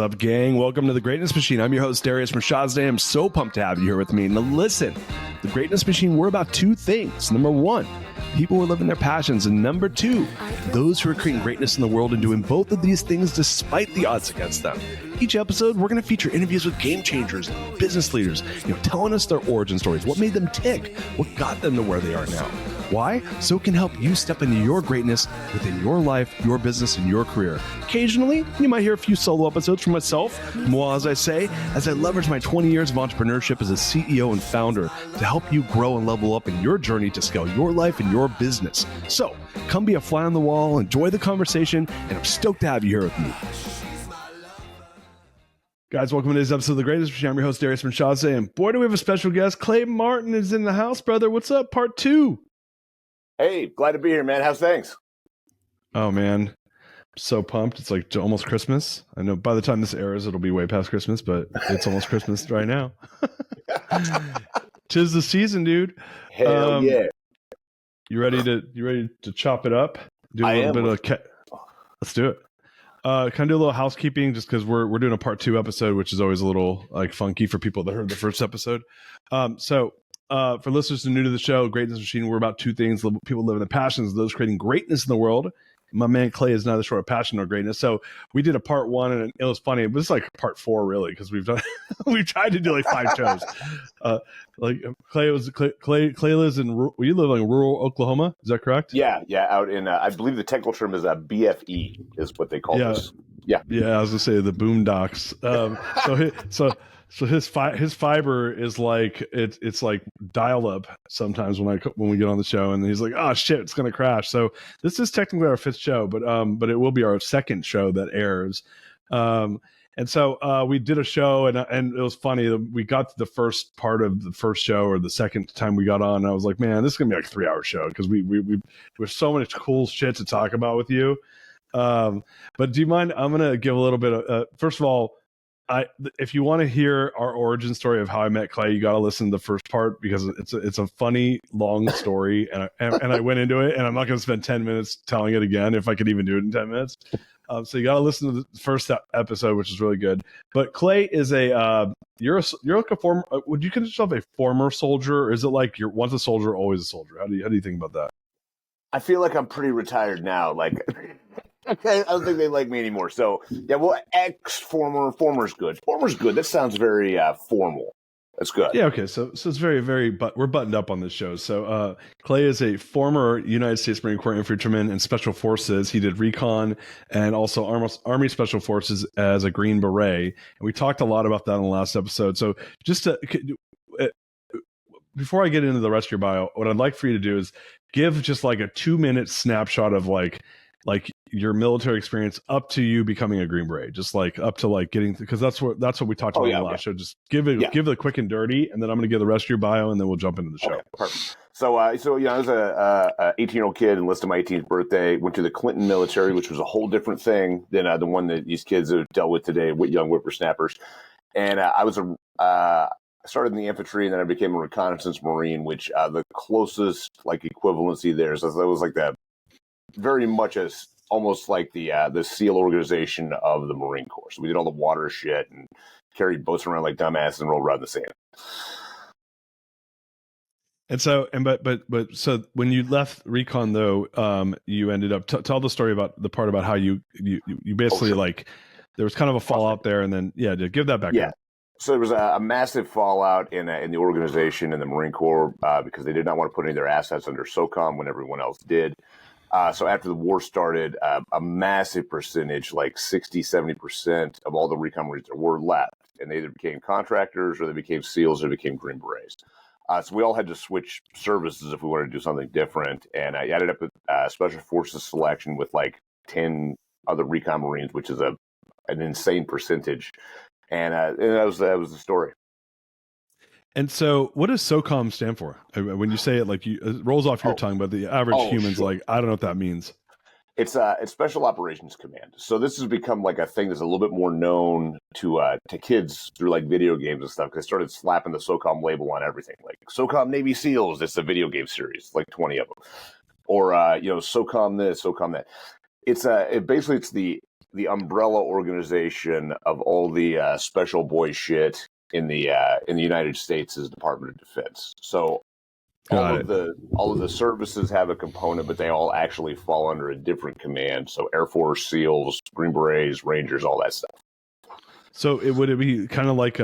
What's up, gang? Welcome to the Greatness Machine. I'm your host, Darius Mershazde. I'm so pumped to have you here with me. Now, listen, the Greatness Machine, we're about two things. Number one, people who are living their passions. And number two, those who are creating greatness in the world and doing both of these things despite the odds against them. Each episode, we're going to feature interviews with game changers, business leaders, telling us their origin stories, what made them tick, what got them to where they are now. Why? So it can help you step into your greatness within your life, your business, and your career. Occasionally, you might hear a few solo episodes from myself, moi, as I say, as I leverage my 20 years of entrepreneurship as a CEO and founder to help you grow and level up in your journey to scale your life and your business. So, come be a fly on the wall, enjoy the conversation, and I'm stoked to have you here with me. Guys, welcome to today's episode of The Greatness Machine. I'm your host, Darius Mershazde, and boy, do we have a special guest. Clay Martin is in the house, brother. What's up? Part 2. Hey, glad to be here, man. How's things? Oh, man. I'm so pumped. It's like almost Christmas. I know by the time this airs, it'll be way past Christmas, but it's almost Christmas right now. 'Tis the season, dude. Hell yeah. You ready to chop it up? Do I a little am. bit of let's do it. Can I do a little housekeeping just because we're doing a part 2 episode, which is always a little like funky for people that heard the first episode. For listeners who are new to the show, Greatness Machine, we're about two things: people living their passions, those creating greatness in the world. My man Clay is neither short of passion nor greatness. So we did a part 1, and it was funny. It was like part 4, really, because we've tried to do like 5 shows. Like Clay lives in. You live in rural Oklahoma, is that correct? Yeah, out in. I believe the technical term is a BFE, is what they call this. Yeah. I was gonna say the boondocks. So his fiber is like it's like dial up sometimes when we get on the show, and he's like, oh shit, it's gonna crash. So this is technically our 5th show, but it will be our 2nd show that airs. And so we did a show, and it was funny. We got to the first part of the first show, or the second time we got on, and I was like, man, this is gonna be like a 3-hour show because we there's so much cool shit to talk about with you. But do you mind? I'm gonna give a little bit of first of all. If you want to hear our origin story of how I met Clay, you got to listen to the first part because it's a funny, long story, and I went into it, and I'm not going to spend 10 minutes telling it again if I could even do it in 10 minutes. So you got to listen to the first episode, which is really good. But Clay is you're like a former. Would you consider yourself a former soldier, or is it like you're once a soldier, always a soldier? How do you think about that? I feel like I'm pretty retired now. Like, okay, I don't think they like me anymore. So yeah, well, former's good. Former's good. That sounds very formal. That's good. Yeah, okay. So it's very, very, but we're buttoned up on this show. So Clay is a former United States Marine Corps infantryman in Special Forces. He did recon and also Army Special Forces as a Green Beret. And we talked a lot about that in the last episode. So just before I get into the rest of your bio, what I'd like for you to do is give just like a 2-minute snapshot of like your military experience up to you becoming a Green Beret, just like up to like getting, because that's what we talked about in the last show. Just give it quick and dirty, and then I'm going to give the rest of your bio, and then we'll jump into the show. Okay, perfect. So I was a 18-year-old kid, enlisted my 18th birthday, went to the Clinton military, which was a whole different thing than the one that these kids have dealt with today with young whippersnappers. And I started in the infantry, and then I became a reconnaissance Marine, which the closest like equivalency there is that was like the very much as almost like the SEAL organization of the Marine Corps. So we did all the water shit and carried boats around like dumbasses and rolled around the sand. And so, but so when you left recon though, you ended up tell the story about the part about how you basically like there was kind of a fallout there, and then give that background. Yeah. So there was a massive fallout in the organization in the Marine Corps because they did not want to put any of their assets under SOCOM when everyone else did. So after the war started, a massive percentage, like 60-70% of all the recon Marines were left, and they either became contractors or they became SEALs or they became Green Berets. So we all had to switch services if we wanted to do something different. And I ended up with Special Forces selection with like 10 other recon Marines, which is an insane percentage. And that was the story. And so what does SOCOM stand for? When you say it, like it rolls off your tongue, but the average human's sure. Like, I don't know what that means. It's Special Operations Command. So this has become like a thing that's a little bit more known to kids through like video games and stuff. Because they started slapping the SOCOM label on everything, like SOCOM Navy SEALs. It's a video game series, like 20 of them, or SOCOM this, SOCOM that. It's basically the the umbrella organization of all the special boy shit in the United States is Department of Defense. So all of the services have a component, but they all actually fall under a different command. So Air Force, SEALs, Green Berets, Rangers, all that stuff. So would it be kind of like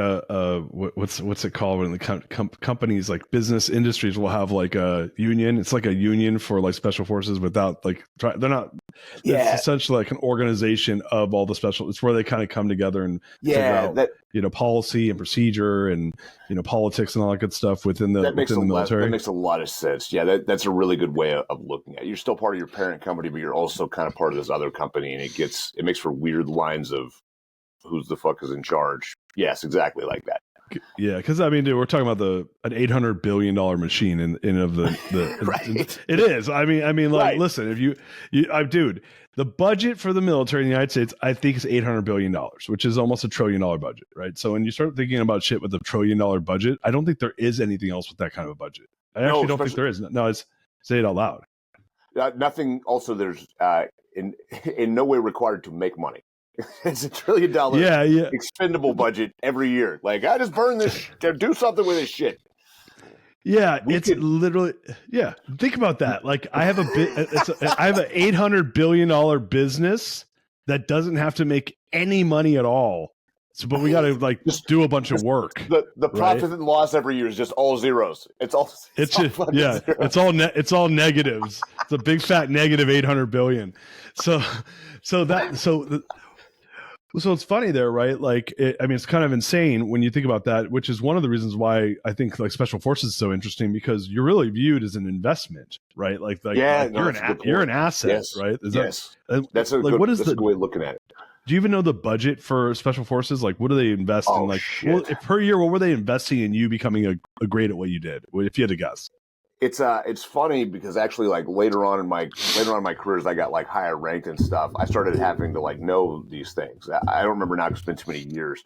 what's it called when the companies like business industries will have like a union? It's like a union for like special forces without like they're not. Yeah. It's essentially like an organization of all the special. It's where they kind of come together and figure out policy and procedure and politics and all that good stuff within the military. That makes a lot of sense. Yeah, that's a really good way of looking at it. You're still part of your parent company, but you're also kind of part of this other company, and it makes for weird lines of who's the fuck is in charge. Yes, exactly like that. Yeah, because I mean, dude, we're talking about an $800 billion machine in of the right. It is. I mean, like, right. Listen, if dude, the budget for the military in the United States, I think is $800 billion, which is almost $1 trillion budget, right? So when you start thinking about shit with $1 trillion budget, I don't think there is anything else with that kind of a budget. I actually don't think there is. No, say it out loud. Nothing. Also, there's in no way required to make money. It's $1 trillion expendable budget every year. Like, I just burn this, do something with this shit. Yeah, literally. Yeah, think about that. Like, I have I have an $800 billion business that doesn't have to make any money at all. So, but we got to like just do a bunch of work. The profit and loss every year is just all zeros. It's all zeros. It's all negatives. It's a big fat negative 800 billion. So it's funny there, right? Like, it's kind of insane when you think about that, which is one of the reasons why I think like special forces is so interesting, because you're really viewed as an investment, right? You're an asset, yes. Right? That's a good way of looking at it. Do you even know the budget for special forces? Like, what do they invest in? Like, per year, what were they investing in you becoming a great at what you did? If you had to guess. It's funny because actually, like later on in my career, as I got like higher ranked and stuff, I started having to like know these things. I don't remember now because it's been too many years,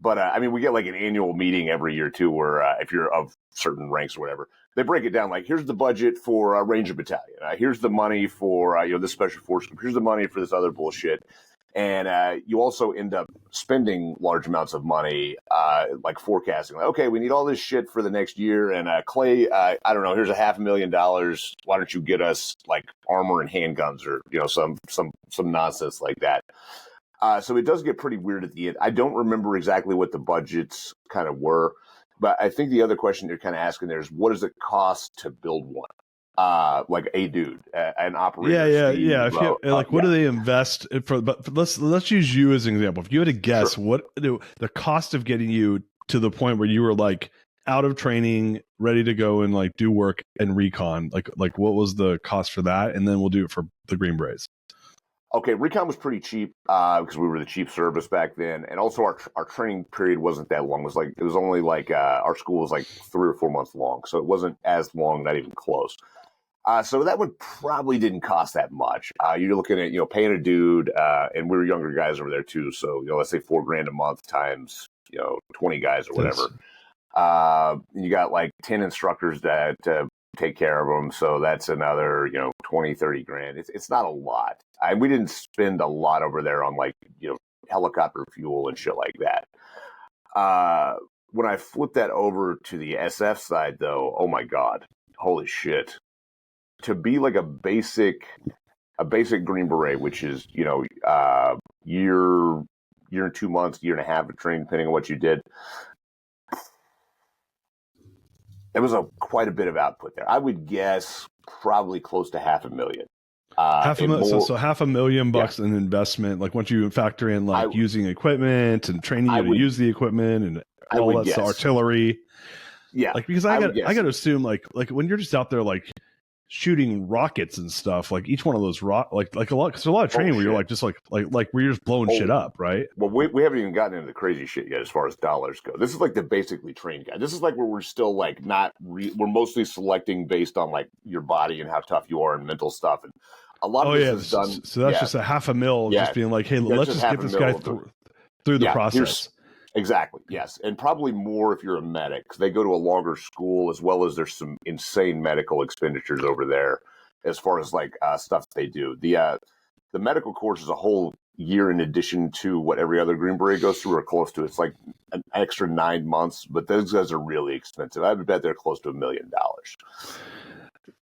but we get like an annual meeting every year too, where if you're of certain ranks or whatever, they break it down. Like, here's the budget for a Ranger battalion. Here's the money for this special force group. Here's the money for this other bullshit. And you also end up spending large amounts of money, like forecasting. Like, okay, we need all this shit for the next year. And Clay, I don't know, here's $500,000. Why don't you get us like armor and handguns or some nonsense like that? So it does get pretty weird at the end. I don't remember exactly what the budgets kind of were, but I think the other question you're kind of asking there is, what does it cost to build one? Like a dude, an operator. Yeah. What do they invest for? But let's use you as an example. If you had to guess, sure. What the cost of getting you to the point where you were like out of training, ready to go and like do work and recon, like what was the cost for that? And then we'll do it for the Green Berets. Okay, recon was pretty cheap because we were the cheap service back then, and also our training period wasn't that long. It was only like our school was like 3 or 4 months long, so it wasn't as long, not even close. So that one probably didn't cost that much. You're looking at, paying a dude, and we were younger guys over there too. So, let's say $4,000 a month times, 20 guys or whatever. You got like 10 instructors that take care of them. So that's another, 20, 30 grand. It's not a lot. We didn't spend a lot over there on like, helicopter fuel and shit like that. When I flipped that over to the SF side though, oh my God, holy shit. To be like a basic Green Beret, which is, year and 2 months, year and a half of training, depending on what you did. There was quite a bit of output there. I would guess probably close to $500,000. So $500,000 in investment. Like once you factor in like using equipment and training you to use the equipment and all that artillery. Yeah. Like, because I got to assume like when you're just out there, like shooting rockets and stuff, like each one of those like a lot, because a lot of training where you're like just like where you're just blowing shit up, right? Well, we haven't even gotten into the crazy shit yet as far as dollars go. This is like the basically trained guy. This is like where we're still like we're mostly selecting based on like your body and how tough you are and mental stuff, and a lot of this is done. So that's just $500,000, just being like, hey, let's just get this guy through the process. Exactly. Yes. And probably more if you're a medic, because they go to a longer school, as well as there's some insane medical expenditures over there as far as like stuff they do. The medical course as a whole, year in addition to what every other Green Beret goes through, or close to. It's like an extra 9 months, but those guys are really expensive. I would bet they're close to $1 million.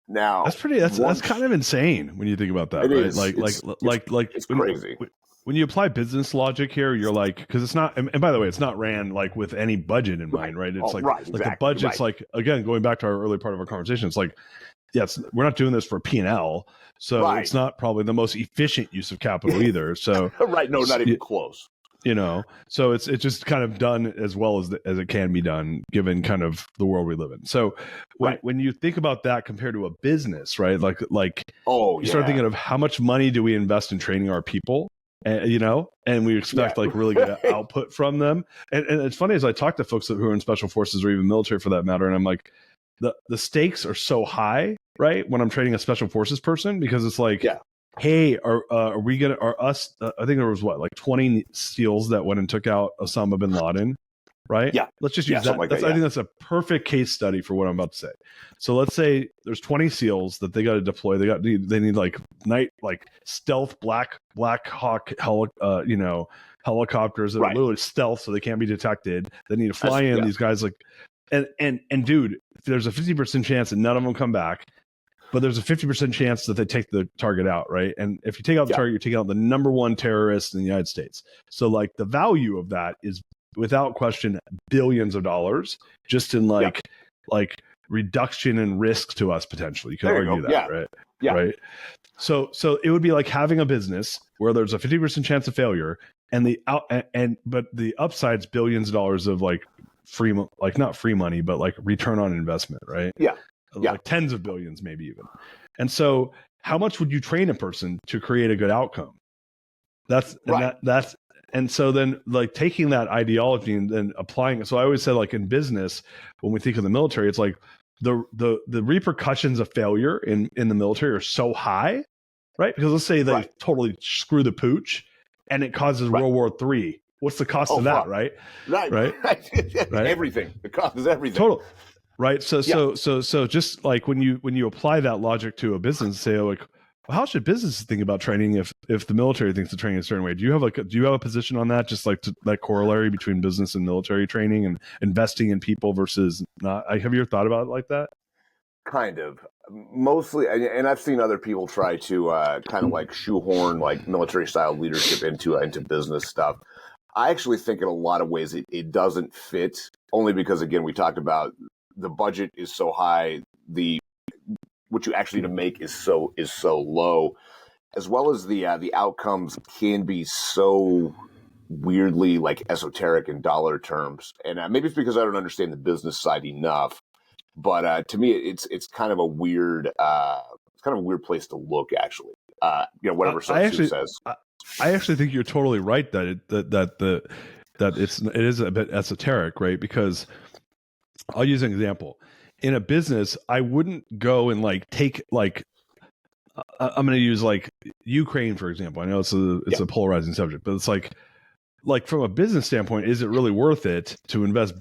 Now that's kind of insane when you think about that, right? It's crazy. When you apply business logic here, you're like, because it's not, and by the way, it's not ran like with any budget in mind, right? It's the budget's like, again, going back to our early part of our conversation, it's like, yes, we're not doing this for P&L, so it's not probably the most efficient use of capital either. So no, not even close. So it's just kind of done as well as it can be done given kind of the world we live in. So when you think about that compared to a business, right? Like you start thinking of how much money do we invest in training our people, and we expect like really good output from them. And it's funny as I talk to folks who are in special forces or even military for that matter, and I'm like, the stakes are so high, right? When I'm training a special forces person, because it's like, hey, are we gonna? Are us? I think there was like 20 SEALs that went and took out Osama bin Laden, right? Yeah. Let's just use that. I think that's a perfect case study for what I'm about to say. So let's say there's 20 SEAls that they got to deploy. They need like stealth Black Hawk helicopters that are literally stealth, so they can't be detected. They need to fly in. These guys like, and dude, there's a 50% chance that none of them come back. But there's a 50% chance that they take the target out, right? And if you take out the target, you're taking out the number one terrorist in the United States. So like the value of that is without question billions of dollars just in like reduction in risk to us potentially. You can argue that, right? Yeah. Right. So it would be like having a business where there's a 50% chance of failure and but the upside's billions of dollars of like not free money, but like return on investment, right? Yeah. Like tens of billions, maybe even. And so how much would you train a person to create a good outcome? And so then like taking that ideology and then applying it. So I always say like in business, when we think of the military, it's like the repercussions of failure in the military are so high, right? Because let's say they totally screw the pooch and it causes World War III. What's the cost of that, right? Right. Everything. The cost is everything. Total. Right. So just like when you apply that logic to a business, say like, well, how should businesses think about training if the military thinks of training a certain way? Do you have a position on that? Just like that corollary between business and military training and investing in people versus not? Have you ever thought about it like that? Kind of. Mostly, and I've seen other people try to kind of like shoehorn like military style leadership into business stuff. I actually think in a lot of ways it doesn't fit, only because again we talked about the budget is so high, what you actually need to make is so low, as well as the outcomes can be so weirdly like esoteric in dollar terms. And maybe it's because I don't understand the business side enough, but to me it's kind of a weird place to look actually. Whatever Sun Tzu says. I actually think you're totally right that it is a bit esoteric, right? Because I'll use an example. In a business, I wouldn't go and like take like I'm going to use like Ukraine for example. I know it's a polarizing subject, but it's like from a business standpoint, is it really worth it to invest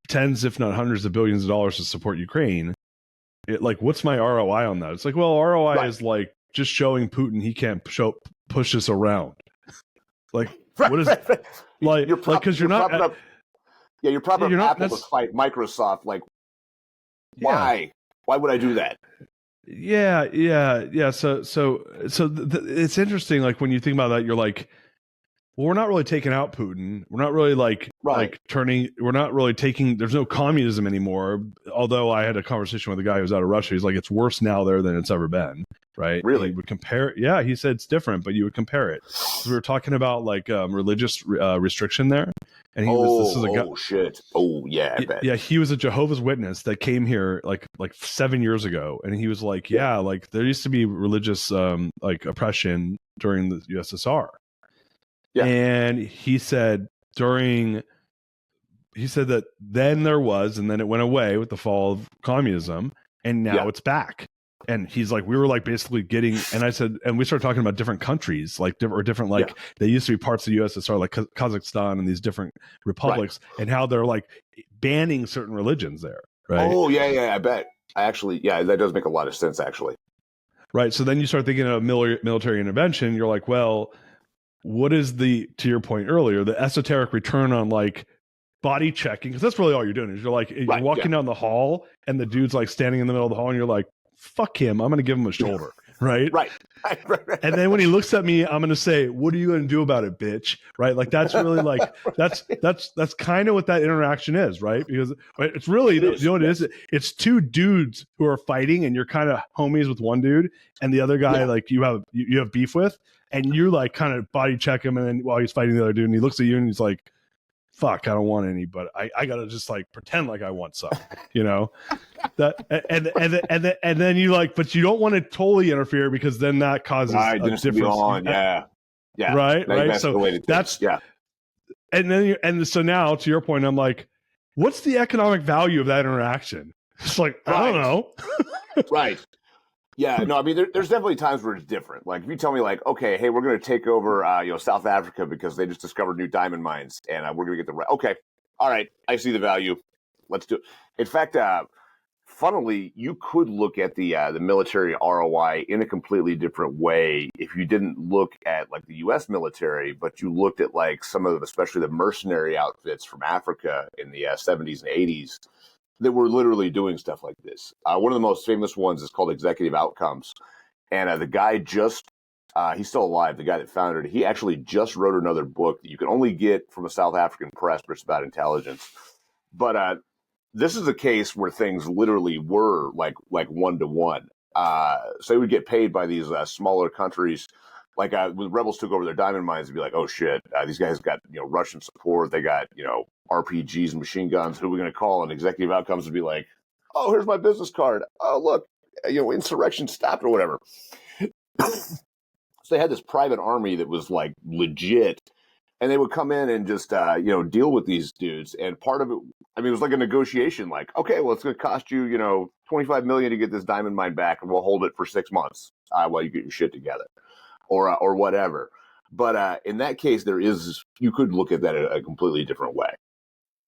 tens, if not hundreds of billions of dollars to support Ukraine? What's my ROI on that? It's like, well, ROI is like just showing Putin he can't push us around. Like, what is like? Because you're not. You're propping up Apple to fight Microsoft. Like, why? Why would I do that? Yeah. So it's interesting. Like when you think about that, you're like, well, we're not really taking out Putin. We're not really like turning. We're not really taking. There's no communism anymore. Although I had a conversation with a guy who was out of Russia. He's like, it's worse now there than it's ever been. Right? Really? He would compare. Yeah, he said it's different, but you would compare it. So we were talking about like religious restriction there, and he was. This is a guy. Oh shit! Oh yeah, I bet. Yeah, he was a Jehovah's Witness that came here like 7 years ago, and he was like, yeah, like there used to be religious like oppression during the USSR. Yeah. And he said that then there was, and then it went away with the fall of communism, and now it's back. And he's like, we were like basically getting, and I said, and we started talking about different countries, like different like they used to be parts of the USSR, like Kazakhstan and these different republics, and how they're like banning certain religions there. Right. Oh yeah, I bet. That does make a lot of sense actually. Right. So then you start thinking of military intervention. You're like, well, what is the, to your point earlier, the esoteric return on like body checking? Because that's really all you're doing is you're walking down the hall and the dude's like standing in the middle of the hall and you're like, fuck him, I'm going to give him a shoulder. Right? Right. And then when he looks at me, I'm going to say, what are you going to do about it, bitch? Right? Like, that's really like, that's kind of what that interaction is, right? Because it's really, you know what it is? It's two dudes who are fighting and you're kind of homies with one dude and the other guy, like you have beef with, and you like kind of body check him. And then while he's fighting the other dude and he looks at you and he's like, fuck, I don't want any, but I gotta just like pretend like I want some, you know, that, and then you like, but you don't want to totally interfere because then that causes a difference. Yeah. Right. So that's, and then, so now to your point, I'm like, what's the economic value of that interaction? It's like, I don't know. Right. Yeah, no, I mean, there's definitely times where it's different. Like, if you tell me, like, okay, hey, we're going to take over, South Africa because they just discovered new diamond mines, and we're going to get the okay, all right, I see the value. Let's do it. In fact, funnily, you could look at the military ROI in a completely different way if you didn't look at like the U.S. military, but you looked at like some of, especially the mercenary outfits from Africa in the 70s and 80s. That were literally doing stuff like this. One of the most famous ones is called Executive Outcomes. And the guy he's still alive, the guy that founded it, he actually just wrote another book that you can only get from a South African press, but it's about intelligence. But this is a case where things literally were like one-to-one. So they would get paid by these smaller countries. Like when the rebels took over their diamond mines, they'd be like, oh shit, these guys got, Russian support. They got, RPGs and machine guns. Who are we going to call? And Executive Outcomes would be like, oh, here's my business card. Oh, look, insurrection stopped or whatever. So they had this private army that was like legit. And they would come in and just, deal with these dudes. And part of it, I mean, it was like a negotiation. Like, okay, well, it's going to cost you, $25 million to get this diamond mine back, and we'll hold it for 6 months while you get your shit together, or whatever. But in that case, you could look at that a completely different way.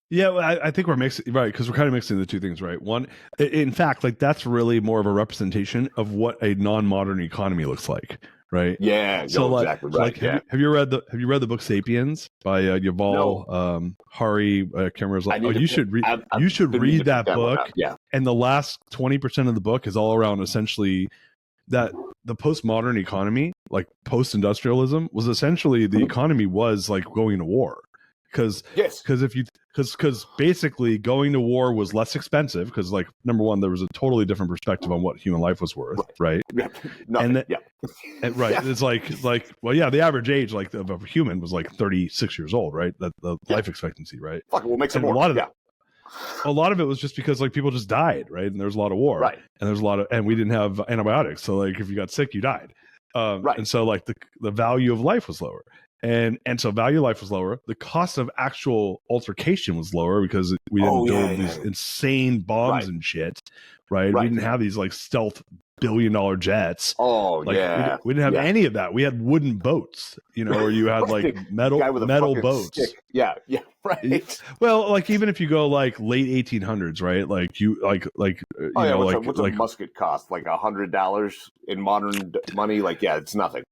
Yeah, well, I think we're mixing, right, because we're kind of mixing the two things, right? One, in fact, like that's really more of a representation of what a non-modern economy looks like, right? Yeah, so like, exactly right. Like, have you read the book *Sapiens* by Yuval Hari? I can't remember. You should read. You should read that book. Yeah, and the last 20% of the book is all around essentially that the postmodern economy, like post-industrialism, was essentially the economy was like going to war. Because basically going to war was less expensive because, like, number one, there was a totally different perspective on what human life was worth, right? Nothing. It's like well, yeah, the average age like of a human was like 36 years old, right? That the life expectancy, right? Fuck, we'll make some more. A lot of it was just because like people just died, right? And there was a lot of war, right? And there's and we didn't have antibiotics, so like if you got sick, you died, right? And so like the value of life was lower. And so value of life was lower. The cost of actual altercation was lower because we didn't build these insane bombs and shit, right? We didn't have these like stealth billion-dollar jets. Oh, we didn't have any of that. We had wooden boats, or you had like metal boats. Stick. Yeah, right. Well, like even if you go like late 1800s, right? Like you what's a musket cost? Like $100 in modern money? Like, yeah, it's nothing.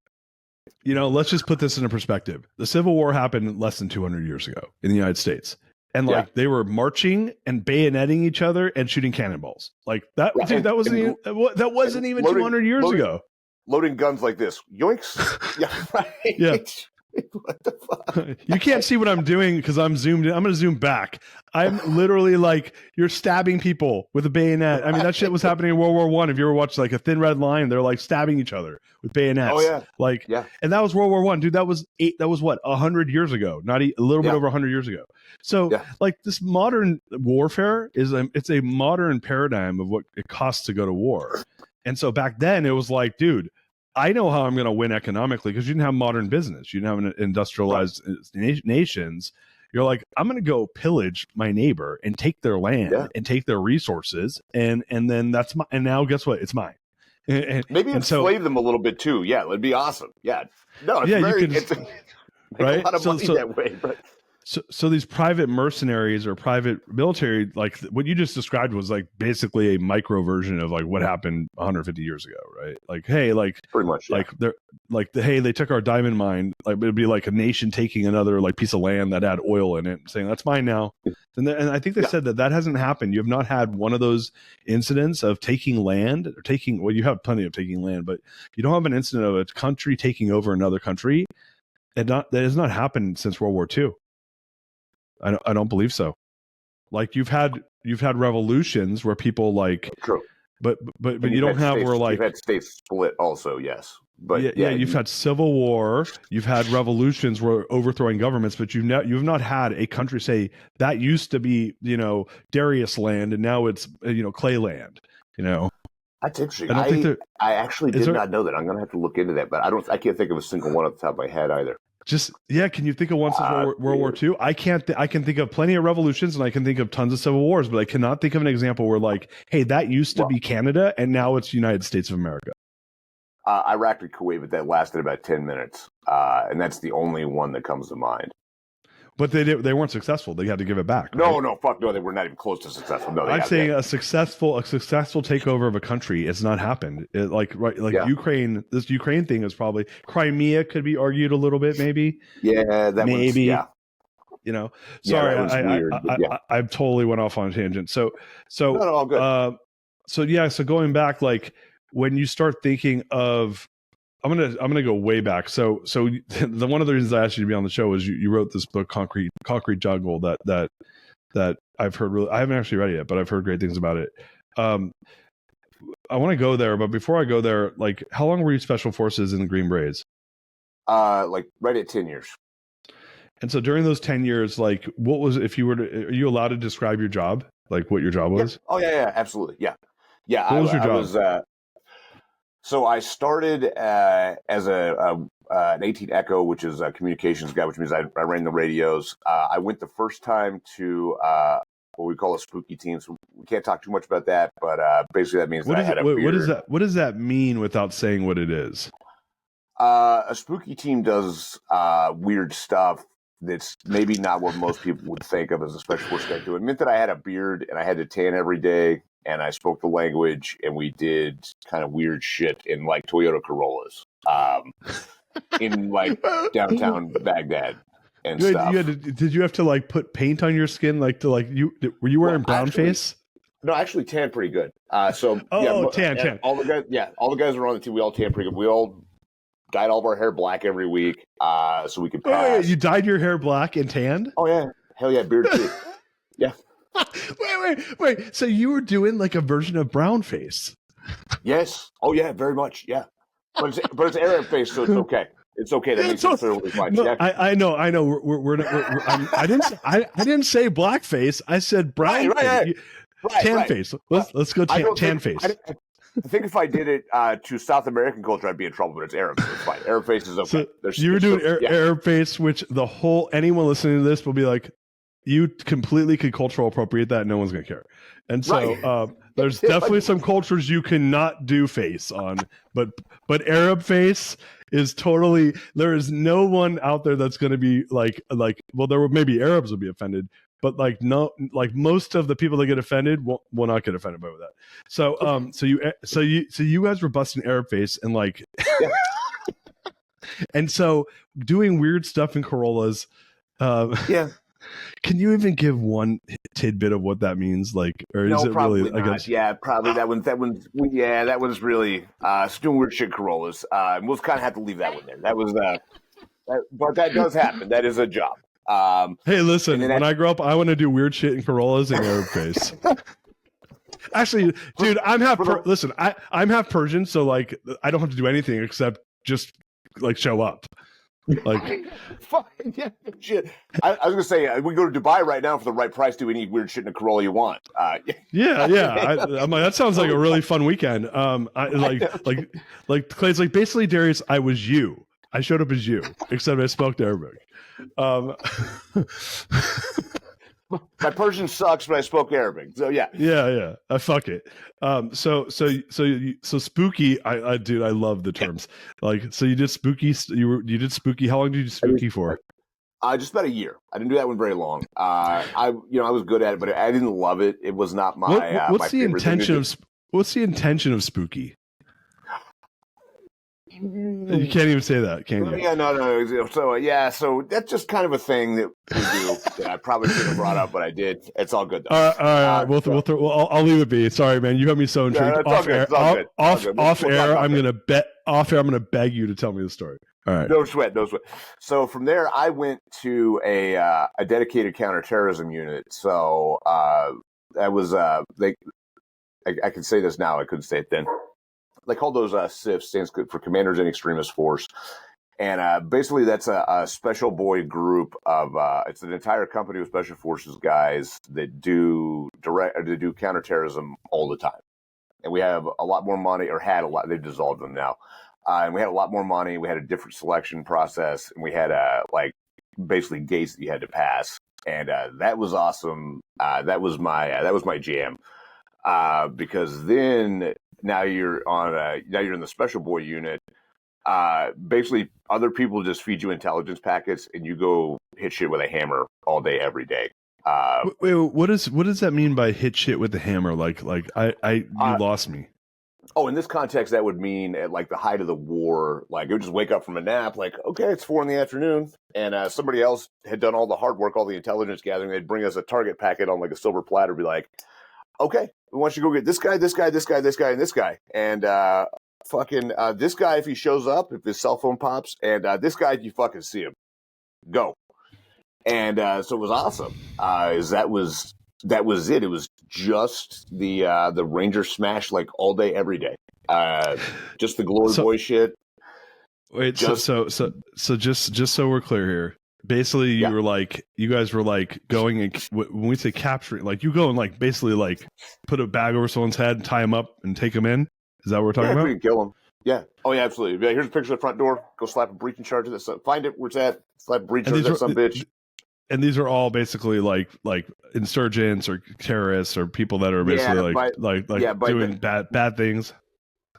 Let's just put this into perspective. The Civil War happened less than 200 years ago in the United States. And they were marching and bayoneting each other and shooting cannonballs. Like that, dude, that wasn't even 200 years ago. Loading guns like this. Yoinks. Yeah, right. Yeah. What the fuck? You can't see what I'm doing because I'm zoomed in. I'm going to zoom back. I'm literally like, you're stabbing people with a bayonet. I mean, that shit was happening in World War One. If you ever watched like A Thin Red Line, they're like stabbing each other with bayonets. Oh yeah. And that was World War One, dude. That was what 100 years ago, not a little bit over 100 years ago. So like this modern warfare it's a modern paradigm of what it costs to go to war. And so back then it was like, dude, I know how I'm going to win economically because you didn't have modern business. You didn't have an industrialized nations. You're like, I'm going to go pillage my neighbor and take their land and take their resources. And then that's and now guess what? It's mine. Maybe enslave them a little bit too. Yeah. It'd be awesome. Yeah. No, it's you can, right. A lot of money that way. But So these private mercenaries or private military, like what you just described, was like basically a micro version of like what happened 150 years ago, right? Like, hey, like Pretty much, yeah. like they're like hey, they took our diamond mine. Like it'd be like a nation taking another like piece of land that had oil in it, saying that's mine now. And I think they said that hasn't happened. You have not had one of those incidents of taking land or taking. Well, you have plenty of taking land, but you don't have an incident of a country taking over another country. That has not happened since World War II. I don't believe so. Like you've had revolutions where people like, true, but you don't have states, where like you've had states split also, yes, but yeah, you've had civil war, you've had revolutions where overthrowing governments, but you've not had a country say that used to be Darius land and now it's clay land. That's interesting. I actually did not know that. I'm going to have to look into that, but I can't think of a single one off the top of my head either. Can you think of one since World War II? I can't. I can think of plenty of revolutions and I can think of tons of civil wars, but I cannot think of an example where like, hey, that used to be Canada and now it's United States of America. Iraq and Kuwait, but that lasted about 10 minutes, and that's the only one that comes to mind. But they weren't successful. They had to give it back. Right? No, fuck no. They were not even close to successful. No, I'm saying a successful takeover of a country has not happened. Ukraine. This Ukraine thing is probably Crimea could be argued a little bit, maybe. Yeah, that maybe. Yeah. Sorry, that was weird, I totally went off on a tangent. So no, all good. So going back, like when you start thinking of. I'm gonna go way back. So the one of the reasons I asked you to be on the show is you wrote this book, Concrete Jungle, that I've heard. I haven't actually read it yet, but I've heard great things about it. I want to go there, but before I go there, like, how long were you Special Forces in the Green Berets? Like right at 10 years. And so during those 10 years, like, what was are you allowed to describe your job, like what your job was? Yeah. Oh yeah, absolutely, yeah. What was your job? So I started as an 18 Echo, which is a communications guy, which means I ran the radios. I went the first time to what we call a spooky team. So we can't talk too much about that, but basically that means what does that mean without saying what it is? A spooky team does weird stuff that's maybe not what most people would think of as a special force guy doing. It meant that I had a beard and I had to tan every day. And I spoke the language, and we did kind of weird shit in like Toyota Corollas, in like downtown Baghdad and stuff. Did you have to like put paint on your skin, like to like were you wearing brown face? No, actually tan pretty good. Tan. All the guys were on the team. We all tan pretty good. We all dyed all of our hair black every week, so we could pass. Oh, yeah, you dyed your hair black and tanned? Oh yeah, hell yeah, beard too. Yeah. Wait. So you were doing like a version of brown face? Yes. Oh yeah, very much. Yeah. But it's Arab face, so it's okay. It's okay. That makes it totally fine. No, yeah. I know. I didn't say black face. I said brown face. Tan face. Let's go tan face. I think if I did it to South American culture, I'd be in trouble, but it's Arab, so it's fine. Arab face is okay. So you were doing Arab face, which anyone listening to this will be like, you completely could cultural appropriate that. No one's going to care. And so there's definitely some cultures you cannot do face on, but Arab face is totally, there is no one out there that's going to be like, well, there were maybe Arabs would be offended, but like, no, like most of the people that get offended will not get offended by that. So, so you guys were busting Arab face and like, and so doing weird stuff in Corollas. Can you even give one tidbit of what that means? Like, or is it really? Not. I guess. Yeah, probably that one. That was really doing weird shit Corollas. We'll kind of have to leave that one there. That was but that does happen. That is a job. Hey, listen. When I grow up, I want to do weird shit in Corollas and Arab face. Actually, dude, I'm half. I'm half Persian, so like, I don't have to do anything except just like show up. Like, yeah, shit. I was gonna say we go to Dubai right now for the right price. Do any weird shit in a Corolla you want? Yeah. I'm like, that sounds like a really fun weekend. Like Clay's like, basically, Darius, I was you. I showed up as you, except I spoke Arabic. My Persian sucks, but I spoke Arabic. So yeah. Fuck it. So spooky. Dude, I love the terms. Like, so you did spooky. You did spooky. How long did you do spooky for? Just about a year. I didn't do that one very long. I was good at it, but I didn't love it. It was not my what's my the favorite intention thing of what's the intention of spooky? You to can't even say that, can you? Yeah, no. So that's just kind of a thing that we do that I probably should have brought up, but I did. It's all good though. All right. I'll leave it be. Sorry, man. You got me so intrigued. It's all good. It's all good. Off air. I'm gonna beg you to tell me the story. All right. No sweat. So from there, I went to a dedicated counterterrorism unit. So that was I can say this now. I couldn't say it then. They call those CIFs, stands for Commanders in Extremis Force. And basically that's a special boy group of, it's an entire company of special forces guys that do counterterrorism all the time. And we have a lot more money, or had a lot, they've dissolved them now. And we had a lot more money. We had a different selection process, and we had basically gates that you had to pass. And that was awesome. That was my jam. Because then now you're in the special boy unit. Basically other people just feed you intelligence packets and you go hit shit with a hammer all day, every day. Wait, what does that mean by hit shit with the hammer? Like you lost me. Oh, in this context, that would mean at like the height of the war, like it would just wake up from a nap, like, okay, it's 4 p.m. And somebody else had done all the hard work, all the intelligence gathering. They'd bring us a target packet on like a silver platter, be like, okay, we want you to go get this guy, this guy, this guy, this guy, and this guy. And this guy, if he shows up, if his cell phone pops, and this guy, if you fucking see him, go. And so it was awesome. That was it. It was just the Ranger smash like all day, every day. Just the glory boy shit. Wait, so just so we're clear here. Basically, you guys were like going and when we say capturing, like you go and like basically like put a bag over someone's head, tie them up, and take them in. Is that what we're talking about? We can kill them. Yeah. Oh yeah, absolutely. Yeah, here's a picture of the front door. Go slap a breaching charge at that. Find it where it's at. Slap a breaching charge at some bitch. And these are all basically like insurgents or terrorists or people that are basically doing bad things.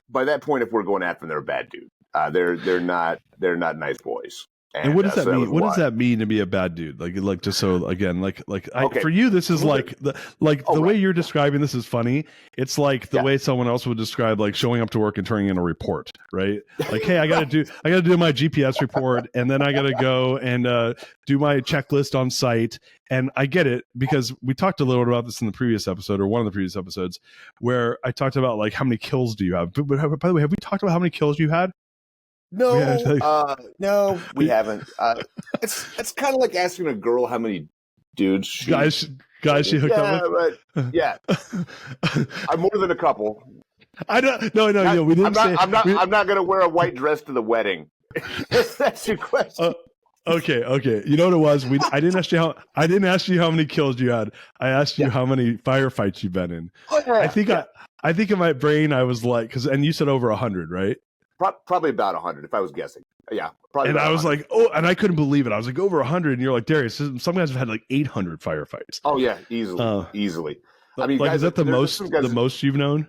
By that point, if we're going after them, they're a bad dude. They're not nice boys. And what does that mean? What does that mean to be a bad dude? Like just so again, for you, this is like the way you're describing this is funny. It's like the way someone else would describe like showing up to work and turning in a report, right? Like, hey, I gotta do my GPS report, and then I gotta go and do my checklist on site. And I get it because we talked a little bit about this in the previous episode, or one of the previous episodes, where I talked about like how many kills do you have? But by the way, have we talked about how many kills you had? No, we haven't. It's kind of like asking a girl how many dudes she hooked up with. But yeah, I'm more than a couple. I don't. No. We didn't. I'm not going to wear a white dress to the wedding. That's your question. Okay. You know what it was? I didn't ask you how many kills you had. I asked you how many firefights you've been in. I think in my brain I was like, and you said over 100, right? Probably about 100 if I was guessing. Yeah, probably. And I was 100. Like, and I couldn't believe it. I was like, over 100, and you're like, Darius, some guys have had like 800 firefights. Oh yeah, easily. I mean, like, is that the most you've known?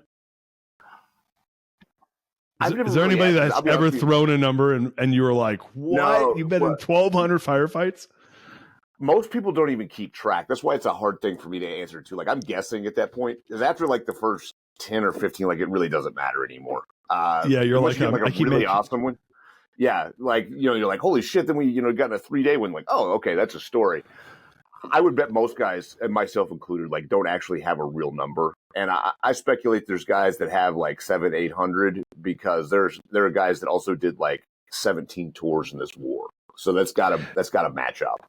Is there anybody that's ever thrown a number and you were like, what? No, you've been in 1,200 firefights? Most people don't even keep track. That's why it's a hard thing for me to answer to. Like, I'm guessing at that point, because after like the first 10 or 15, like it really doesn't matter anymore. You're like a really awesome one. Yeah, like you're like, holy shit! Then we got in a 3-day one. Like, oh, okay, that's a story. I would bet most guys, and myself included, like don't actually have a real number. And I speculate there's guys that have like 700-800 because there are guys that also did like 17 tours in this war. So that's got to match up.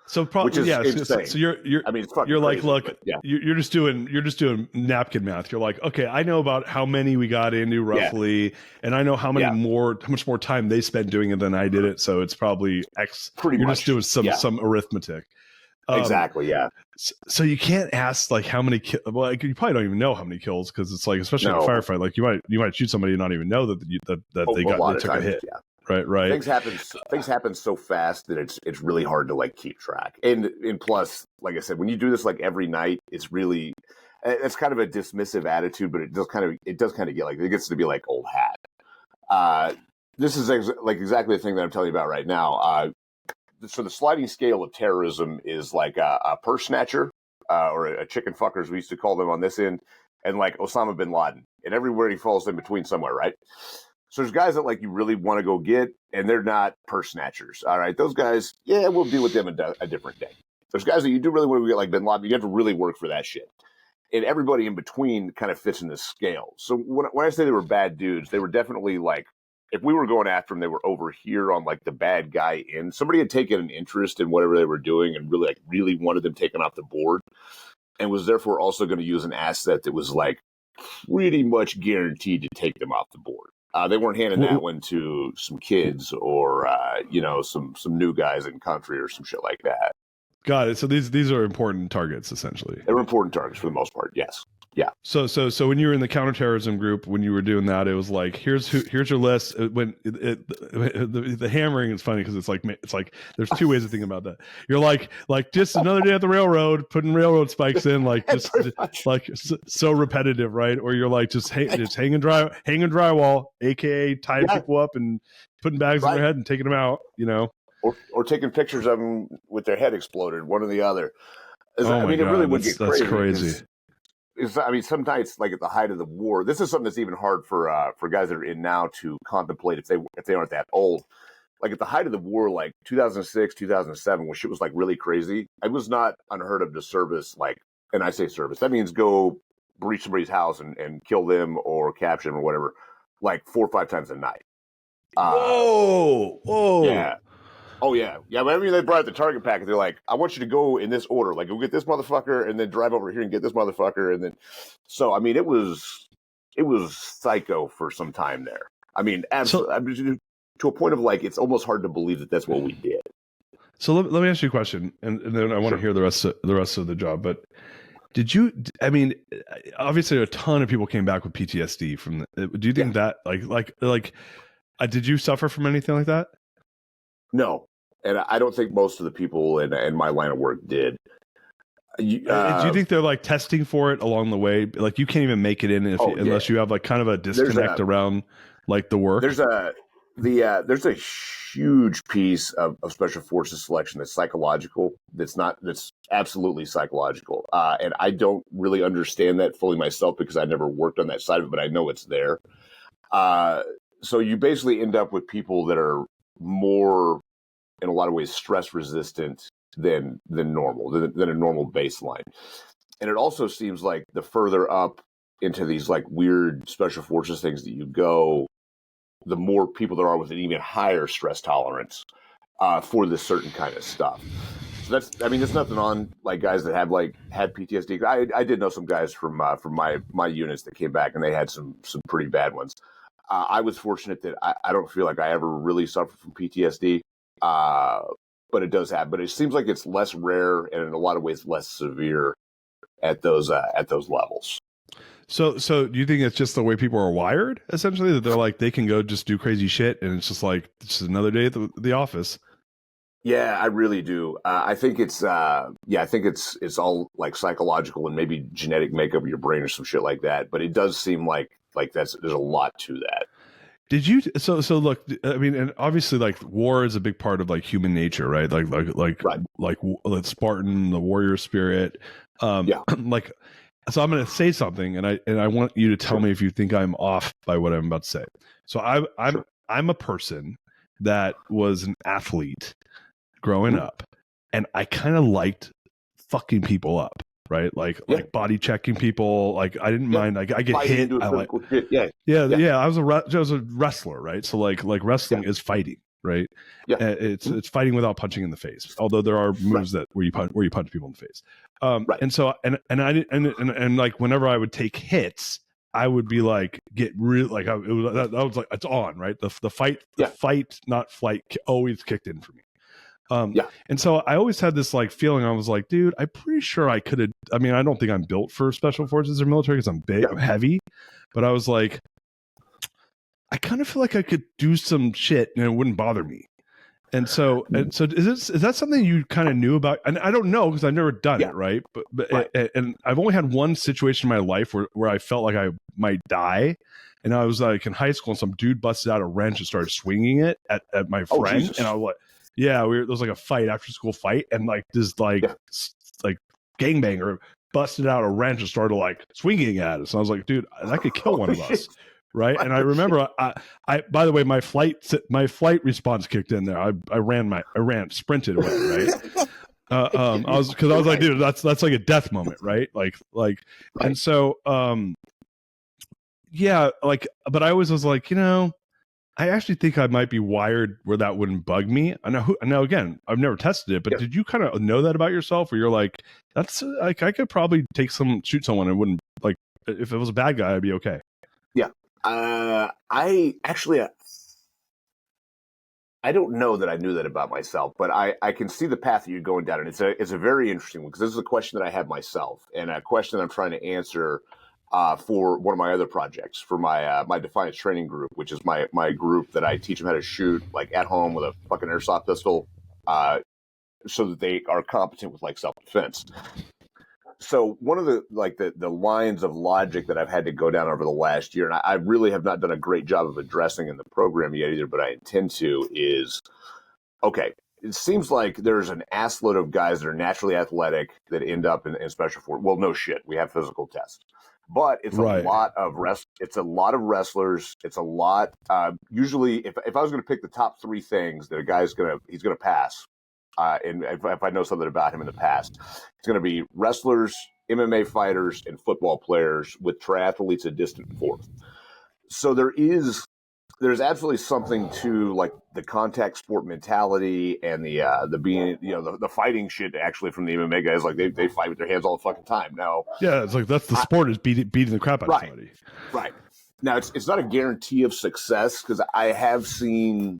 So probably So you're I mean, it's fucking you're like, crazy, look, you're just doing napkin math. You're like, okay, I know about how many we got into roughly, and I know how much more time they spent doing it than I did it. So it's probably X. You're just doing some arithmetic. Exactly. Yeah. So you can't ask like how many. Well, you probably don't even know how many kills because it's like, especially in a firefight, like you might shoot somebody and not even know that they took a hit. Yeah. Right. Things happen so fast that it's really hard to like keep track. And plus, like I said, when you do this like every night, it's kind of a dismissive attitude, but it does kind of get like, it gets to be like old hat. This is exactly the thing that I'm telling you about right now. so the sliding scale of terrorism is like a purse snatcher or a chicken fucker, as we used to call them on this end, and like Osama bin Laden, and everywhere he falls in between somewhere, right? So there's guys that like you really want to go get, and they're not purse snatchers. All right, those guys, yeah, we'll deal with them a different day. There's guys that you do really want to get, like bin Laden. You have to really work for that shit. And everybody in between kind of fits in this scale. So when I say they were bad dudes, they were definitely like, if we were going after them, they were over here on like the bad guy end. Somebody had taken an interest in whatever they were doing and really wanted them taken off the board, and was therefore also going to use an asset that was like pretty much guaranteed to take them off the board. They weren't handing that one to some kids or some new guys in country or some shit like that. Got it. So these are important targets, essentially. They were important targets for the most part. Yes. Yeah. So when you were in the counterterrorism group, when you were doing that, it was like, here's your list. When the hammering is funny because it's like there's two ways of thinking about that. You're like just another day at the railroad, putting railroad spikes in, like just like so repetitive, right? Or you're like just hanging drywall, aka tying people up and putting bags on their head and taking them out, or taking pictures of them with their head exploded, one or the other. Oh my God, it really would get that's crazy. Some nights, like at the height of the war, this is something that's even hard for guys that are in now to contemplate if they aren't that old. Like at the height of the war, like 2006, 2007, when shit was like really crazy, it was not unheard of to service, like, and I say service, that means go breach somebody's house and kill them or capture them or whatever, like 4 or 5 times a night. Whoa. Yeah. Oh, yeah. Yeah, whenever they brought out the target packet, they're like, I want you to go in this order. Like, go get this motherfucker and then drive over here and get this motherfucker. And then, so, I mean, it was psycho for some time there. I mean, absolutely. To a point of like, it's almost hard to believe that that's what we did. So let me ask you a question, and then I want to hear the rest of the job. But did you? I mean, obviously, a ton of people came back with PTSD from. Do you think that did you suffer from anything like that? No, and I don't think most of the people in my line of work did. Do you think they're like testing for it along the way? Like you can't even make it in unless you have like kind of a disconnect around like the work. There's a huge piece of special forces selection that's psychological. That's absolutely psychological. And I don't really understand that fully myself because I never worked on that side of it, but I know it's there. So you basically end up with people that are more, in a lot of ways, stress resistant than normal, than a normal baseline. And it also seems like the further up into these like weird special forces things that you go, the more people there are with an even higher stress tolerance for this certain kind of stuff. So there's nothing on like guys that have had PTSD. I did know some guys from my units that came back and they had some pretty bad ones. I was fortunate that I don't feel like I ever really suffered from PTSD, but it does happen. But it seems like it's less rare and in a lot of ways less severe at those levels. So do you think it's just the way people are wired, essentially, that they're like they can go just do crazy shit and it's just like it's another day at the office? Yeah, I really do. I think it's it's all like psychological and maybe genetic makeup of your brain or some shit like that. But it does seem like there's a lot to that. Did you so look, I mean, and obviously like war is a big part of like human nature, right? Like Spartan, the warrior spirit. Like, so I'm going to say something and I want you to tell me if you think I'm off by what I'm about to say. So I'm a person that was an athlete growing up, and I kind of liked fucking people up. Right, like body checking people. Like I didn't mind. I get hit. I like, I was a wrestler, right? So like wrestling is fighting, right? Yeah, it's fighting without punching in the face. Although there are moves where you punch people in the face. And so and like whenever I would take hits, I would be like get real like that was like it's on, right? The fight not flight always kicked in for me. And so I always had this like feeling. I was like, dude, I'm pretty sure I could have. I mean, I don't think I'm built for special forces or military because I'm big, I'm heavy. But I was like, I kind of feel like I could do some shit and it wouldn't bother me. And so is that something you kind of knew about? And I don't know because I've never done it, right? But and I've only had one situation in my life where I felt like I might die. And I was like in high school and some dude busted out a wrench and started swinging it at my friend. And I was like, Yeah, there was like a fight, after school fight, and like this like gangbanger busted out a wrench and started like swinging at us. And I was like, dude, that could kill one of us, right? And I remember, I by the way, my flight response kicked in there. I sprinted away, right? I was like, dude, that's like a death moment, right? Like, and so, yeah, like, but I always was like, I actually think I might be wired where that wouldn't bug me. I know again, I've never tested it, but did you kind of know that about yourself, where you're like, that's like, I could probably shoot someone and wouldn't, like, if it was a bad guy, I'd be okay. Yeah. I actually, I don't know that I knew that about myself, but I can see the path that you're going down, and it's a very interesting one, because this is a question that I have myself, and a question that I'm trying to answer for one of my other projects, for my my Defiance training group, which is my group that I teach them how to shoot like at home with a fucking airsoft pistol, so that they are competent with like self-defense. So one of the lines of logic that I've had to go down over the last year, and I really have not done a great job of addressing in the program yet either, but I intend to, is, okay, it seems like there's an assload of guys that are naturally athletic that end up in special forces. Well, no shit, we have physical tests, but it's a lot of it's a lot of wrestlers. It's a lot. Usually, if I was going to pick the top three things that a guy's he's gonna pass, and if I know something about him in the past, it's going to be wrestlers, MMA fighters, and football players, with triathletes a distant fourth. So there's absolutely something to like the contact sport mentality and the being, the fighting shit actually from the MMA guys. Like they fight with their hands all the fucking time. Now, yeah, it's like that's the sport, is beating the crap out of somebody. Right. Now it's not a guarantee of success, because I have seen,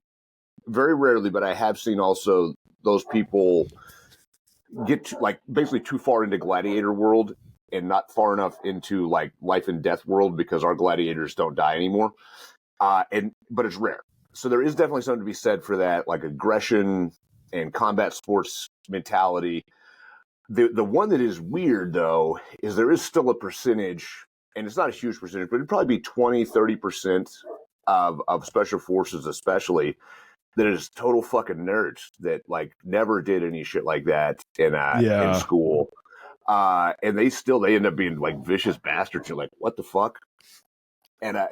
very rarely, but I have seen also those people get basically too far into gladiator world and not far enough into like life and death world, because our gladiators don't die anymore. But it's rare. So there is definitely something to be said for that, like aggression and combat sports mentality. The one that is weird, though, is there is still a percentage, and it's not a huge percentage, but it'd probably be 20-30% of special forces, especially, that is total fucking nerds that like never did any shit like that in school. And they end up being like vicious bastards. You're like, what the fuck? And I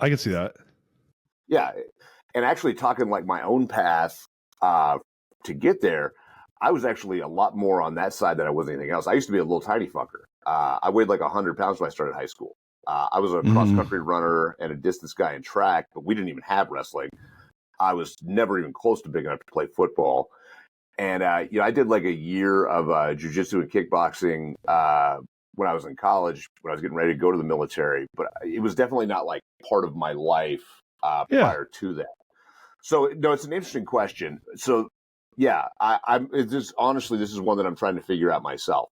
can see that. Yeah. And actually, talking like my own path to get there, I was actually a lot more on that side than I was anything else. I used to be a little tiny fucker. I weighed like 100 pounds when I started high school. I was a cross-country runner and a distance guy in track, but we didn't even have wrestling. I was never even close to big enough to play football. And, I did like a year of jujitsu and kickboxing when I was in college, when I was getting ready to go to the military. But it was definitely not like part of my life prior to that. So, no, it's an interesting question. So, yeah, honestly, this is one that I'm trying to figure out myself.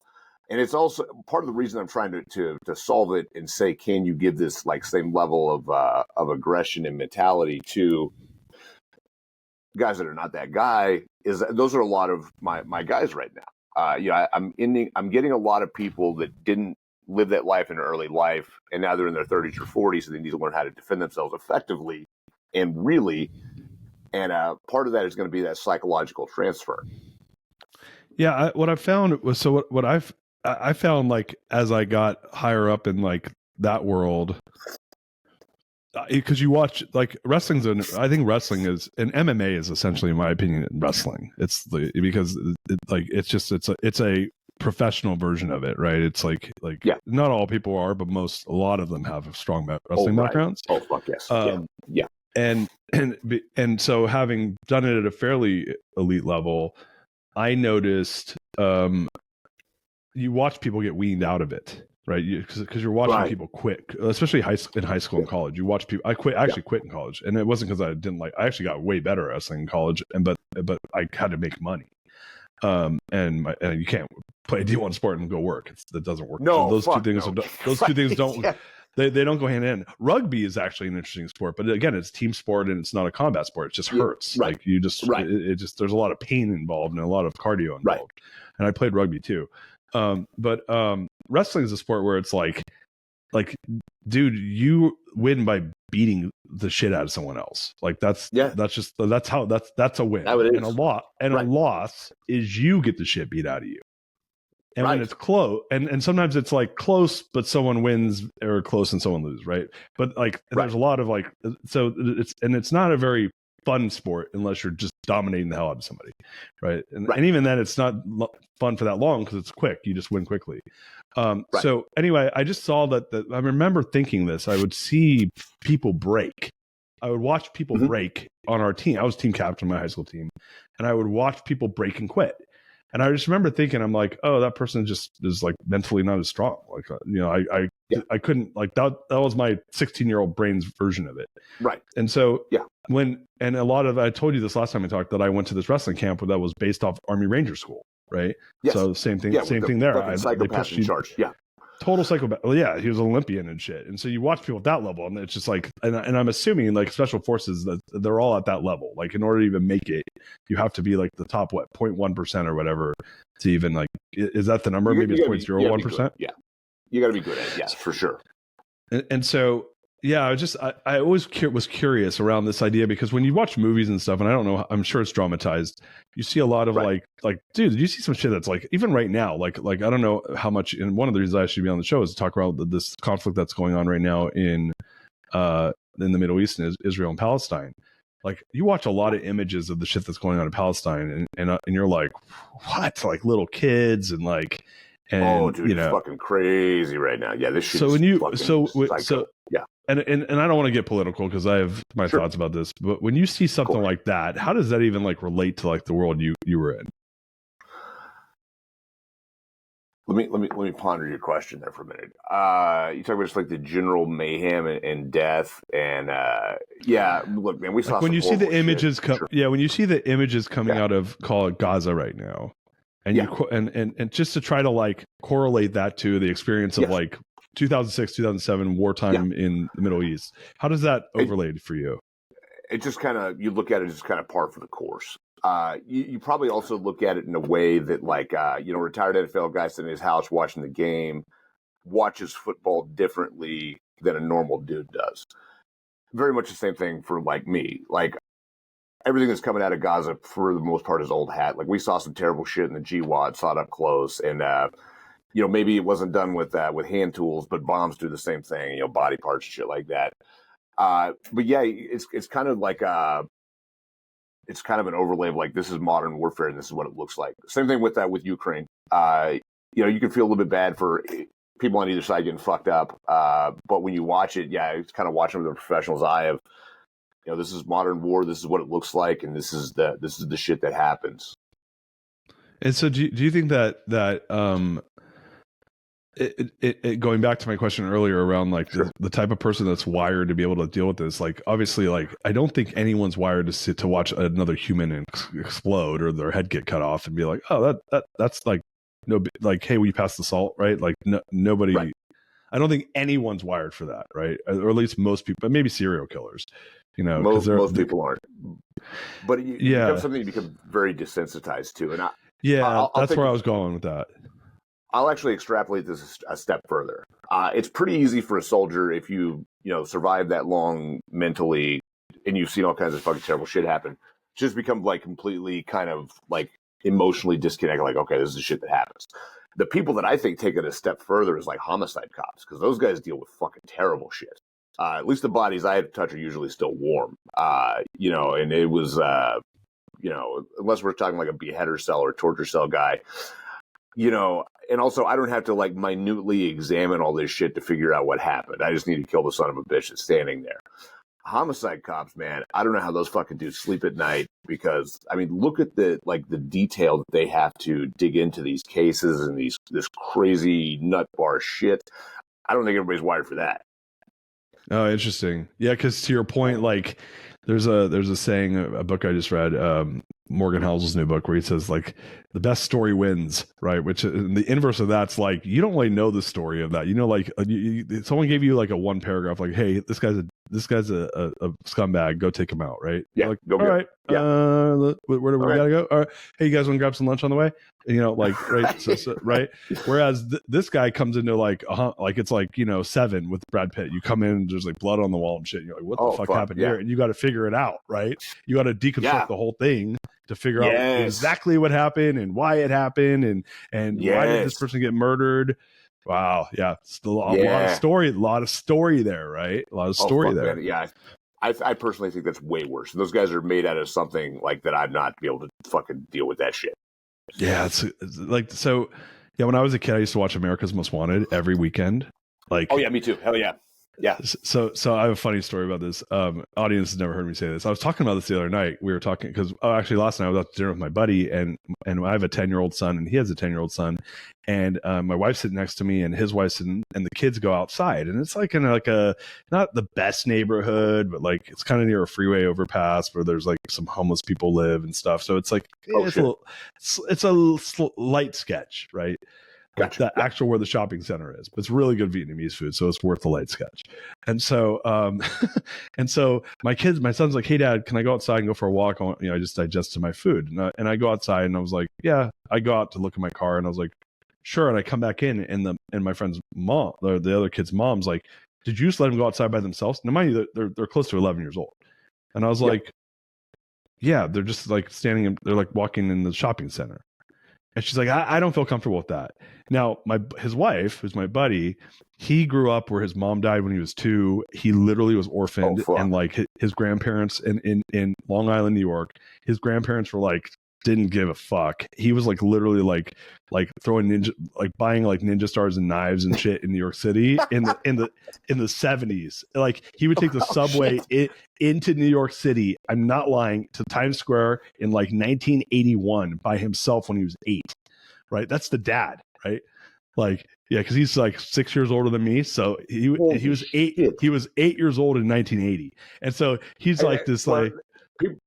And it's also part of the reason I'm trying to solve it and say, can you give this like same level of aggression and mentality to guys that are not that guy, is those are a lot of my guys right now. I'm getting a lot of people that didn't live that life in early life, and now they're in their 30s or 40s, and they need to learn how to defend themselves effectively and really. And part of that is going to be that psychological transfer. Yeah, what I found was, so what I found, like, as I got higher up in like that world, because you watch like I think wrestling is, and MMA is essentially, in my opinion, wrestling. It's because it's a professional version of it, right? It's like not all people are, but a lot of them have strong wrestling backgrounds. Oh fuck yes, yeah. And so, having done it at a fairly elite level, I noticed you watch people get weaned out of it. Right, because you're watching people quit, especially in high school and college. You watch people. I actually quit in college, and it wasn't because I didn't like. I actually got way better at wrestling in college, but I had to make money. And you can't play D1 sport and go work. That doesn't work. No, so those two things don't. They don't go hand in hand. Rugby is actually an interesting sport, but again, it's team sport and it's not a combat sport. It just hurts. Right. Like you just it just, there's a lot of pain involved and a lot of cardio involved. Right. And I played rugby too. But wrestling is a sport where it's like like, dude, you win by beating the shit out of someone else. Like that's a win. And a loss is you get the shit beat out of you. And when it's close, and sometimes it's like close, but someone wins, or close and someone loses, right? But like, there's a lot of like, so it's not a very fun sport unless you're just dominating the hell out of somebody, right? And even then, it's not fun for that long because it's quick. You just win quickly. So anyway, I just saw that. I remember thinking this. I would see people break. I would watch people break on our team. I was team captain of my high school team, and I would watch people break and quit. And I just remember thinking, I'm like, oh, that person just is like mentally not as strong. Like, I couldn't, like, that was my 16-year-old brain's version of it. Right. And so I told you this last time I talked, that I went to this wrestling camp that was based off Army Ranger School. Right. Yes. So same thing there. They pushed you. Charge. Yeah. Total psychopath. Well, yeah, he was an Olympian and shit. And so you watch people at that level, and it's just like, and I'm assuming like special forces, that they're all at that level. Like, in order to even make it, you have to be like the top 0.1% or whatever to even like. Is that the number? Maybe it's 0.01%. Yeah, you got to be good at it. Yes, for sure. And so yeah, I always was curious around this idea, because when you watch movies and stuff, and I don't know, I'm sure it's dramatized, you see a lot of like, dude, did you see some shit that's like, even right now, like I don't know how much, and one of the reasons I should be on the show is to talk about this conflict that's going on right now in the Middle East, and Israel and Palestine. Like, you watch a lot of images of the shit that's going on in Palestine, and you're like, what? Like little kids and like, and, oh, dude, it's fucking crazy right now. Yeah, this shit. So when you psycho. Yeah. And I don't want to get political because I have my thoughts about this, but when you see something like that, how does that even like relate to like the world you were in? Let me ponder your question there for a minute. You talk about just like the general mayhem and death, and look, man, we saw like when you see the images when you see the images coming out of, call it, Gaza right now, and and just to try to like correlate that to the experience of like 2006, 2007 wartime in the Middle East. How does that overlay for you? It just kind of, you look at it just kind of par for the course. You probably also look at it in a way that like, retired NFL guy sitting in his house watching the game watches football differently than a normal dude does. Very much the same thing for like me. Like, everything that's coming out of Gaza for the most part is old hat. Like, we saw some terrible shit in the GWAD, saw it up close, and maybe it wasn't done with hand tools, but bombs do the same thing, body parts, shit like that. But yeah, it's kind of like it's kind of an overlay of like, this is modern warfare and this is what it looks like. Same thing with Ukraine. You can feel a little bit bad for people on either side getting fucked up. But when you watch it, it's kind of watching with a professional's eye of, this is modern war. This is what it looks like, and this is the shit that happens. And so, do you think that it going back to my question earlier around like the type of person that's wired to be able to deal with this, like, obviously, like, I don't think anyone's wired to sit to watch another human explode or their head get cut off and be like, oh, that's like, no, like, hey, will you pass the salt, right? Like, nobody. Right. I don't think anyone's wired for that, right? Or at least most people, but maybe serial killers. Most people aren't. But you become something you become very desensitized to, and that's where I was going with that. I'll actually extrapolate this a step further. It's pretty easy for a soldier, if you survive that long mentally, and you've seen all kinds of fucking terrible shit happen, just become like completely kind of like emotionally disconnected. Like, okay, this is the shit that happens. The people that I think take it a step further is like homicide cops, because those guys deal with fucking terrible shit. At least the bodies I have to touch are usually still warm. And it was, unless we're talking like a beheader cell or torture cell guy, and also I don't have to like minutely examine all this shit to figure out what happened. I just need to kill the son of a bitch that's standing there. Homicide cops, man, I don't know how those fucking dudes sleep at night, because I mean, look at the detail that they have to dig into these cases and this crazy nut bar shit. I don't think everybody's wired for that. Oh, interesting. Yeah, because to your point, like, There's a saying, a book I just read, Morgan Housel's new book, where he says like the best story wins, right? Which the inverse of that's like you don't really know the story of that. You know, like someone gave you like a one paragraph, like, hey, this guy's a scumbag, go take him out, right? Yeah, Like, go all right, where do we gotta go? All right, hey, you guys want to grab some lunch on the way? You know, like right, so, right. Whereas this guy comes into like it's like, you know, Seven with Brad Pitt. You come in, and there's like blood on the wall and shit. And you're like, what the fuck happened here? And you got to figure it out, right? You got to deconstruct the whole thing to figure out exactly what happened and why it happened and why did this person get murdered. Wow, yeah, still a lot of story there, right? A lot of story there. Man. Yeah, I personally think that's way worse. Those guys are made out of something like that. I'd not be able to fucking deal with that shit. Yeah, it's like, so yeah, when I was a kid, I used to watch America's Most Wanted every weekend. Like, oh yeah, me too. Hell yeah. Yeah. So I have a funny story about this. Audience has never heard me say this. I was talking about this the other night. We were talking because actually last night I was out to dinner with my buddy, and I have a 10-year-old son and he has a 10-year-old son, and my wife's sitting next to me and his wife's sitting, and the kids go outside, and it's like in like a not the best neighborhood, but like it's kind of near a freeway overpass where there's like some homeless people live and stuff. So it's like it's a light sketch, right? Like the actual where the shopping center is, but it's really good Vietnamese food, so it's worth the light sketch. And so, and so my son's like, "Hey, Dad, can I go outside and go for a walk? I just digested my food." And I go outside, and I was like, "Yeah." I go out to look at my car, and I was like, "Sure." And I come back in, and my friend's mom, or the other kid's mom's like, "Did you just let them go outside by themselves?" Now, mind you, they're close to 11 years old, and I was like, "Yeah, they're just like standing, they're like walking in the shopping center." And she's like, I don't feel comfortable with that. Now, his wife, who's my buddy, he grew up where his mom died when he was 2. He literally was orphaned, and like his grandparents in Long Island, New York, his grandparents were like, didn't give a fuck. He was like literally like throwing buying like ninja stars and knives and shit in New York City in the 70s. Like he would take the subway into New York City, I'm not lying, to Times Square in like 1981 by himself when he was 8. Right? That's the dad, right? Like, yeah, because he's like 6 years older than me. So he was 8. Shit. He was 8 years old in 1980, and so he's like this like.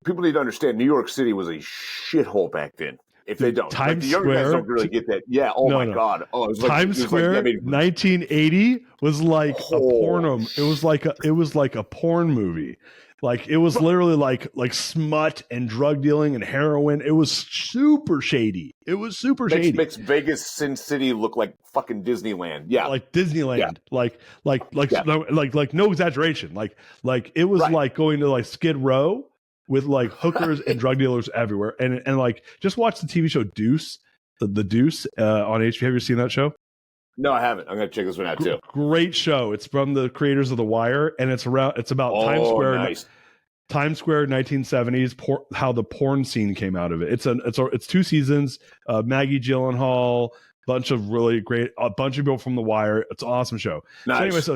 People need to understand New York City was a shithole back then. If they don't, Times the younger guys don't really get that. Yeah. Oh my God. Oh, it was Times Square. 1980 was like a porno. It was like a porn movie. Like it was literally like smut and drug dealing and heroin. It was super shady. Makes Vegas, Sin City look like fucking Disneyland. Yeah, like Disneyland. Yeah. Like no exaggeration. Like it was like going to like Skid Row with like hookers and drug dealers everywhere. And like just watch the TV show Deuce, the Deuce on HBO. Have you seen that show? No, I haven't. I'm gonna check this one out too. Great show. It's from the creators of The Wire, and it's about Times Square. Nice. Times Square 1970s, how the porn scene came out of it. It's 2 seasons. Maggie Gyllenhaal, a bunch of people from The Wire. It's an awesome show. Nice. So anyway, so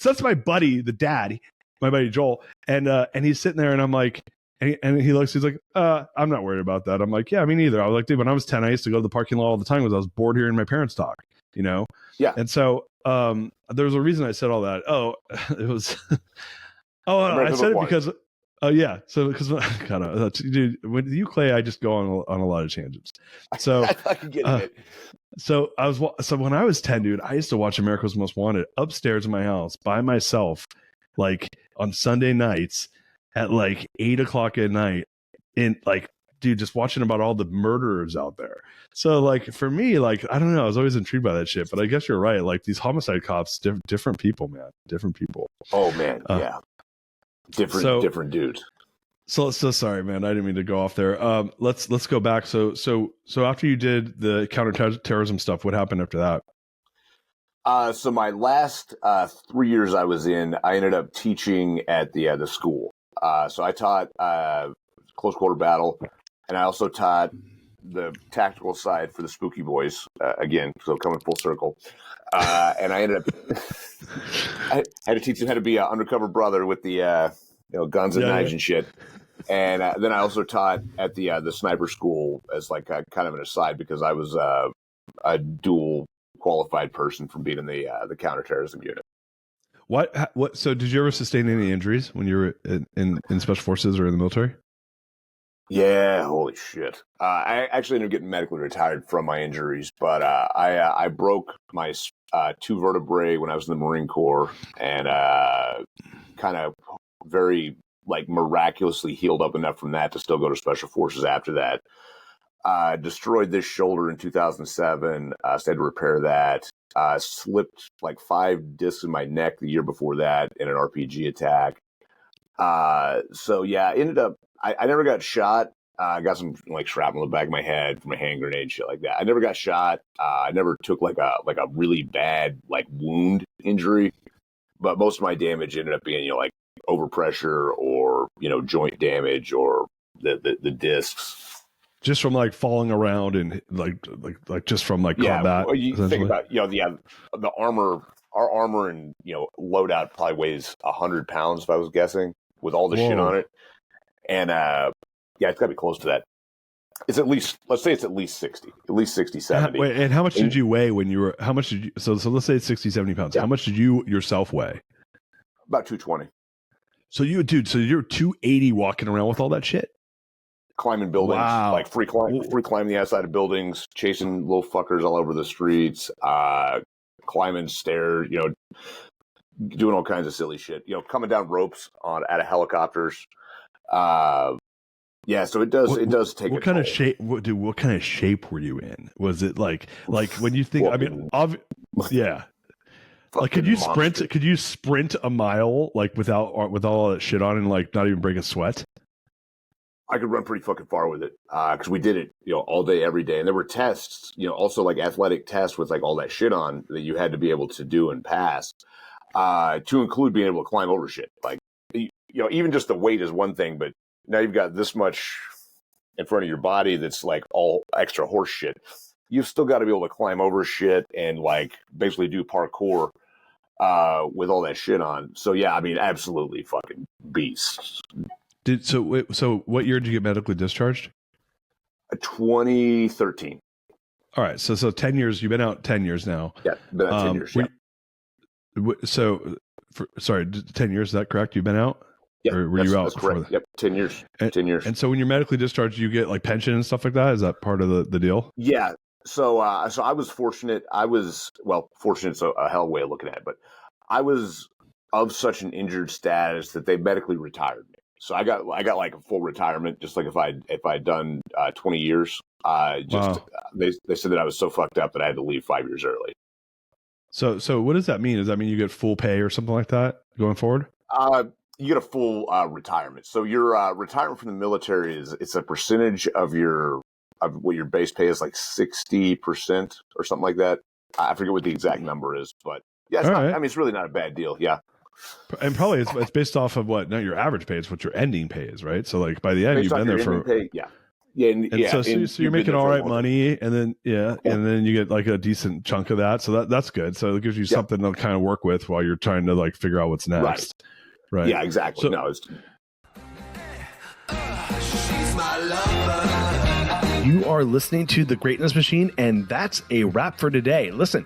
that's my buddy, the dad, my buddy Joel, and he's sitting there, and I'm like, and he looks, he's like, I'm not worried about that. I'm like, yeah, me neither. I was like, dude, when I was 10, I used to go to the parking lot all the time because I was bored hearing my parents talk, you know? Yeah. And so there was a reason I said all that. Oh, it was. I said it because. Oh yeah, so because kind of dude, with you, Clay, I just go on a lot of tangents. So I can get it. So when I was 10, dude, I used to watch America's Most Wanted upstairs in my house by myself, like on Sunday nights at like 8:00 at night, in like, dude, just watching about all the murderers out there. So like for me, like I don't know, I was always intrigued by that shit. But I guess you're right. Like these homicide cops, different people, man, different people. Oh man, yeah. Different dudes. So sorry, man. I didn't mean to go off there. Let's go back. So after you did the counterterrorism stuff, what happened after that? So my last 3 years I was in, I ended up teaching at the school. So I taught close quarter battle, and I also taught the tactical side for the Spooky Boys. Again, so coming full circle. And I ended up, I had to teach them how to be an undercover brother with the guns and knives and shit. And then I also taught at the sniper school as like kind of an aside because I was a dual qualified person from being in the counterterrorism unit. What? So, did you ever sustain any injuries when you were in special forces or in the military? Yeah, holy shit. I actually ended up getting medically retired from my injuries, but I broke my 2 vertebrae when I was in the Marine Corps, and kind of very like miraculously healed up enough from that to still go to special forces after that. Destroyed this shoulder in 2007. So I had to repair that. Slipped like 5 discs in my neck the year before that in an RPG attack. So yeah, ended up, I never got shot. I got some like shrapnel in the back of my head from a hand grenade, shit like that. I never got shot. I never took like a really bad like wound injury, but most of my damage ended up being, like overpressure or, joint damage or the discs. Just from like falling around and like just from like combat. Well, you think about, the armor, our armor and, loadout probably weighs 100 pounds if I was guessing with all the shit on it. And, it's got to be close to that. It's at least, let's say it's at least 60, 70. Wait, and how much did you weigh when you were, how much did you, so let's say it's 60, 70 pounds. Yeah. How much did you yourself weigh? About 220. So you're 280 walking around with all that shit? Climbing buildings, like free climbing the outside of buildings, chasing little fuckers all over the streets, climbing stairs, doing all kinds of silly shit, coming down ropes out of helicopters. So it does take. What kind of shape? What kind of shape were you in? Was it like when you think? I mean, yeah. Like, could you sprint? Could you sprint a mile like with all that shit on and like not even break a sweat? I could run pretty fucking far with it because we did it, all day, every day. And there were tests, also like athletic tests with like all that shit on that you had to be able to do and pass, to include being able to climb over shit. Like, even just the weight is one thing, but now you've got this much in front of your body that's like all extra horse shit. You've still got to be able to climb over shit and like basically do parkour with all that shit on. So yeah, I mean, absolutely fucking beasts. So what year did you get medically discharged? 2013. All right, so 10 years. You've been out 10 years now. Yeah, been out 10 years. So, 10 years. Is that correct? You've been out. Yeah, or were you out that's before correct. that? Yep, 10 years. 10 years. And so when you're medically discharged, you get like pension and stuff like that. Is that part of the deal? Yeah. So I was fortunate. Fortunate's a hell way of looking at it, but I was of such an injured status that they medically retired me. So I got like a full retirement, just like if I'd done 20 years. They said that I was so fucked up that I had to leave 5 years early. So what does that mean? Does that mean you get full pay or something like that going forward? You get a full retirement. So your retirement from the military it's a percentage of what your base pay is, like 60% or something like that. I forget what the exact number is, but yeah, I mean, it's really not a bad deal. Yeah. And probably it's based off of what, not your average pay, it's what your ending pay is, right? So like by the end, you've been there for pay, yeah. So you're making all right money, and then and then you get like a decent chunk of that. So that's good. So it gives you something to kind of work with while you're trying to like figure out what's next. Right. Yeah, exactly. She's my lover. You are listening to The Greatness Machine, and that's a wrap for today. Listen,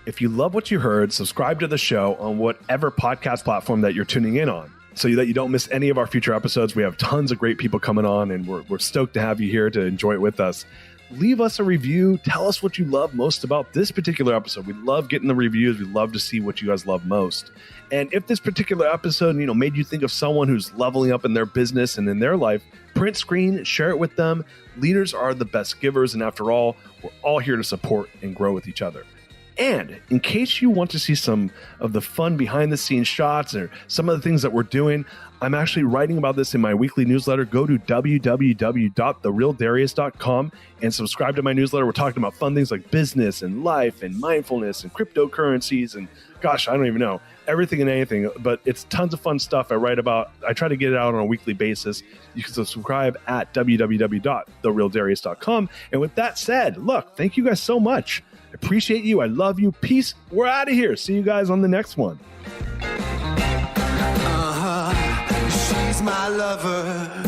if you love what you heard, subscribe to the show on whatever podcast platform that you're tuning in on so that you don't miss any of our future episodes. We have tons of great people coming on, and we're stoked to have you here to enjoy it with us. Leave us a review. Tell us what you love most about this particular episode. We love getting the reviews. We love to see what you guys love most. And if this particular episode, made you think of someone who's leveling up in their business and in their life, print screen, share it with them. Leaders are the best givers. And after all, we're all here to support and grow with each other. And in case you want to see some of the fun behind the scenes shots or some of the things that we're doing, I'm actually writing about this in my weekly newsletter. Go to www.therealdarius.com and subscribe to my newsletter. We're talking about fun things like business and life and mindfulness and cryptocurrencies and gosh, I don't even know, everything and anything, but it's tons of fun stuff I write about. I try to get it out on a weekly basis. You can subscribe at www.therealdarius.com. And with that said, look, thank you guys so much. I appreciate you. I love you. Peace. We're out of here. See you guys on the next one. She's my lover.